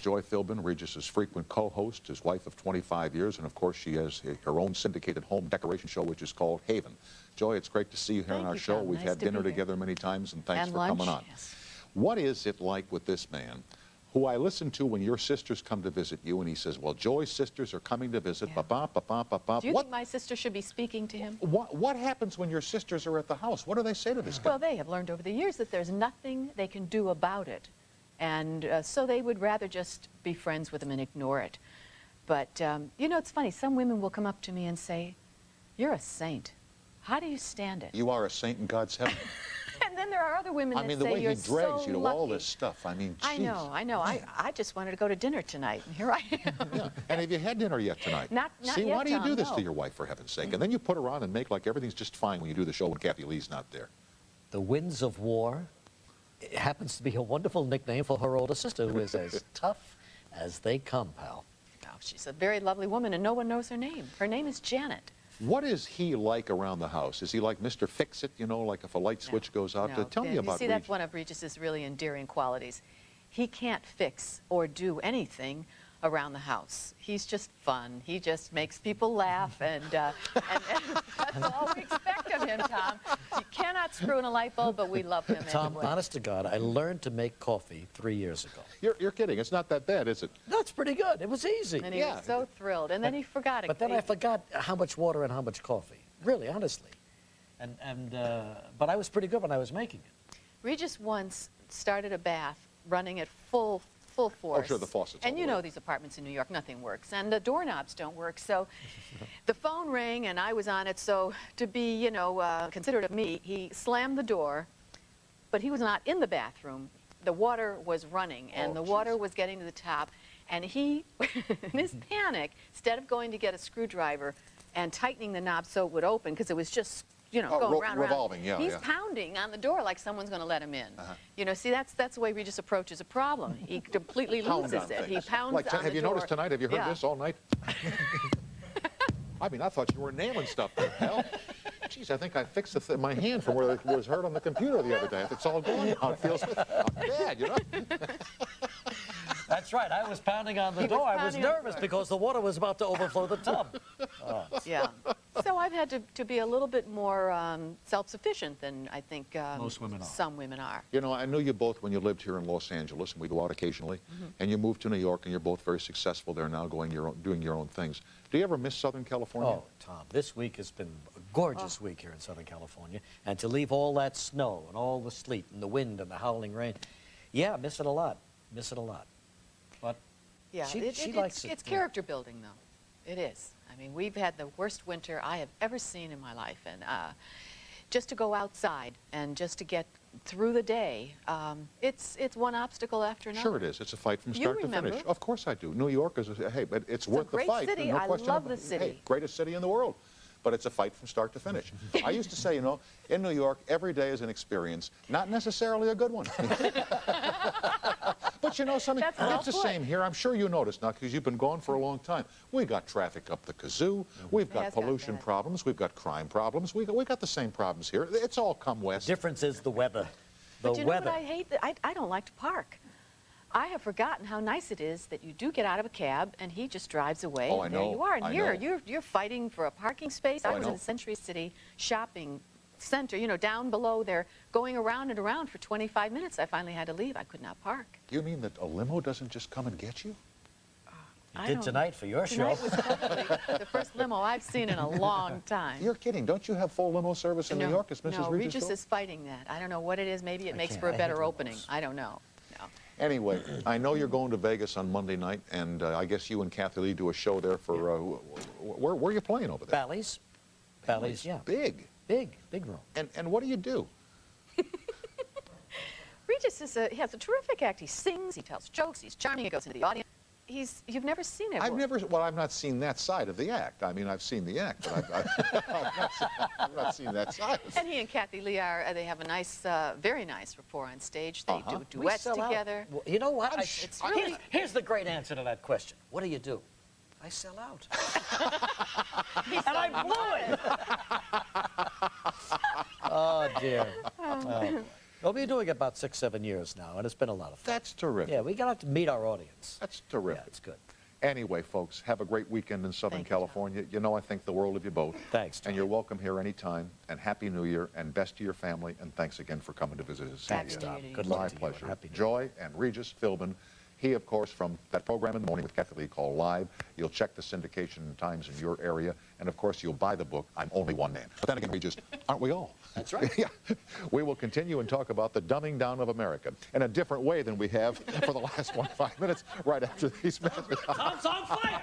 Joy Philbin, Regis's frequent co-host, his wife of 25 years, and of course she has her own syndicated home decoration show, which is called Haven. Joy, it's great to see you here on our show. We've had dinner together many times, and thanks for coming on. Yes. What is it like with this man, who I listen to when your sisters come to visit you, and he says, well, Joy's sisters are coming to visit, ba-ba. Do you think my sister should be speaking to him? What happens when your sisters are at the house? What do they say to this guy? Well, they have learned over the years that there's nothing they can do about it. And so they would rather just be friends with him and ignore it. But, you know, it's funny. Some women will come up to me and say, you're a saint. How do you stand it? You are a saint in God's heaven. And then there are other women that say, the way you're he drags so you to lucky. all this stuff. I mean, geez. I know. I just wanted to go to dinner tonight, and here I am. Yeah. And have you had dinner yet tonight? Not See, yet, why do you Tom, do this no. to your wife, for heaven's sake? And then you put her on and make like everything's just fine when you do the show when Kathy Lee's not there. The Winds of War. It happens to be a wonderful nickname for her older sister, who is as tough as they come, pal. Oh, she's a very lovely woman, and no one knows her name. Her name is Janet. What is he like around the house? Is he like Mr. Fix-It, you know, like if a light switch goes out? No. Tell me about You see, Regis. that's one of Regis's really endearing qualities. He can't fix or do anything around the house. He's just fun. He just makes people laugh, and that's all we expect of him, Tom. You cannot screw in a light bulb, but we love him Tom, anyway. honest to God, I learned to make coffee 3 years ago. You're kidding. It's not that bad, is it? That's pretty good. It was easy. And he was so thrilled, and then he forgot it. But then I forgot how much water and how much coffee. Really, honestly. But I was pretty good when I was making it. Regis once started a bath running at full force. Oh, sure, the faucets. And you know these apartments in New York, nothing works. And the doorknobs don't work. So the phone rang, and I was on it. So to be, you know, considerate of me, he slammed the door, but he was not in the bathroom. The water was running, and the water was getting to the top. And he, in his panic, instead of going to get a screwdriver and tightening the knob so it would open, because it was just, you know, going round and revolving, round. yeah, He's pounding on the door like someone's going to let him in. You know, see, that's the way Regis approaches a problem. He completely loses it. He pounds like, on the door. have you noticed tonight? Have you heard this all night? I mean, I thought you were nailing stuff there, pal. Geez, I think I fixed my hand from where it was hurt on the computer the other day. It's all gone now. It feels not bad, you know? That's right. I was pounding on the door. I was nervous because the water was about to overflow the tub. Yeah. So I've had to be a little bit more self-sufficient than I think Most women are. some women are. You know, I knew you both when you lived here in Los Angeles, and we go out occasionally, and you moved to New York, and you're both very successful there now, doing your own things. Do you ever miss Southern California? Oh, Tom, this week has been a gorgeous week here in Southern California. And to leave all that snow and all the sleet and the wind and the howling rain, yeah, miss it a lot. Miss it a lot. But Yeah, she likes it. It's character building, though. It is. I mean, we've had the worst winter I have ever seen in my life, and just to go outside and just to get through the day, it's one obstacle after another. Sure it is. It's a fight from start to finish. Of course I do. New York is, hey, but it's worth the fight. City. No I question love about the it. city. Hey, greatest city in the world. But it's a fight from start to finish. I used to say, you know, in New York, every day is an experience, not necessarily a good one. But you know something? It's the same here. I'm sure you noticed now because you've been gone for a long time. We got traffic up the kazoo. We've got pollution problems. We've got crime problems. We got the same problems here. It's all come west. The difference is the weather. But you know what I hate? I don't like to park. I have forgotten how nice it is that you do get out of a cab and he just drives away. Oh, I and know. There you are. And I here, know. you're fighting for a parking space. I was in the Century City shopping center, you know, down below there, going around and around for 25 minutes. I finally had to leave. I could not park. You mean that a limo doesn't just come and get you? You did tonight for your show. Tonight was probably the first limo I've seen in a long time. You're kidding. Don't you have full limo service in New York as Mrs. No, Regis? Regis is fighting that. I don't know what it is. Maybe it makes for a better opening. I don't know. No. Anyway, I know you're going to Vegas on Monday night, and I guess you and Kathy Lee do a show there for, where are you playing over there? Bally's. Bally's, yeah. Big. Big room. And what do you do? Regis he has a terrific act. He sings, he tells jokes, he's charming, he goes into the audience. You've never seen it. I've not seen that side of the act. I mean, I've seen the act, but I've not seen that side. And he and Kathy Lee they have a nice, very nice rapport on stage. They do duets together. Well, you know what? It's really... Here's the great answer to that question. What do? I sell out. And I blew it. Oh, dear. Oh. Well, we've been doing it about 6, 7 years now, and it's been a lot of fun. That's terrific. Yeah, we got to meet our audience. That's terrific. Yeah, it's good. Anyway, folks, have a great weekend in Southern Thank you, Tom. California. You know I think the world of you both. Thanks, Tom. And you're welcome here anytime. And Happy New Year, and best to your family. And thanks again for coming to visit us. Happy Thanks, New Year Tom. to you. Good My luck to you. pleasure. Happy New Year. Joy and Regis Philbin. He, of course, from that program in the morning with Kathy Lee called Live. You'll check the syndication times in your area. And, of course, you'll buy the book, I'm Only One Man. But then again, Regis, aren't we all? That's right. Yeah. We will continue and talk about the dumbing down of America in a different way than we have for the last 5 minutes right after these messages. Tom's on fire!